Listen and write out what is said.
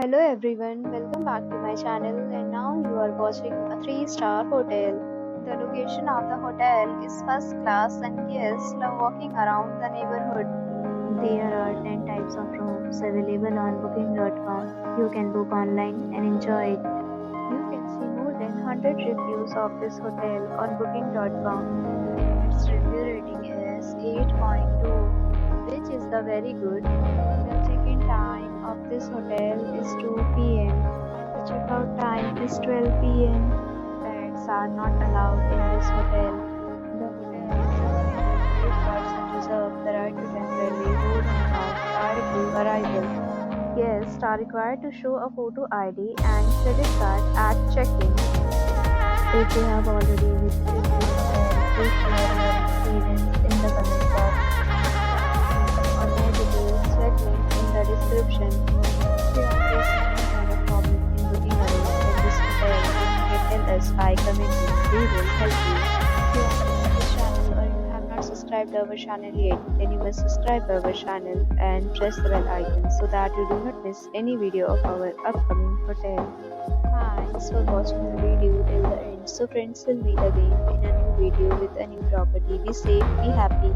Hello everyone, welcome back to my channel and now you are watching a 3-star hotel. The location of the hotel is first class and guests love walking around the neighborhood. There are 10 types of rooms available on booking.com. You can book online and enjoy it. You can see more than 100 reviews of this hotel on booking.com. Its review rating is 8.2, which is the very good. The check-in time of this hotel is 2 p.m. The checkout time is 12 p.m. Pets are not allowed in this hotel. The hotel accepts credit cards and reserves the right to temporarily hold an amount prior to arrival. Guests are required to show a photo ID and credit card at check-in. If you have already visited this hotel, please share your experience in the comment box. Or more details, check link in the description. If you are facing any kind of problem in booking a room in this hotel, then you can tell us by commenting. We will help you. If you are new to this channel or you have not subscribed our channel yet, then you must subscribe our channel and press the bell icon so that you do not miss any video of our upcoming hotel. Thanks for watching the video till the end. So friends, will meet again in a new video with a new property. Be safe, be happy.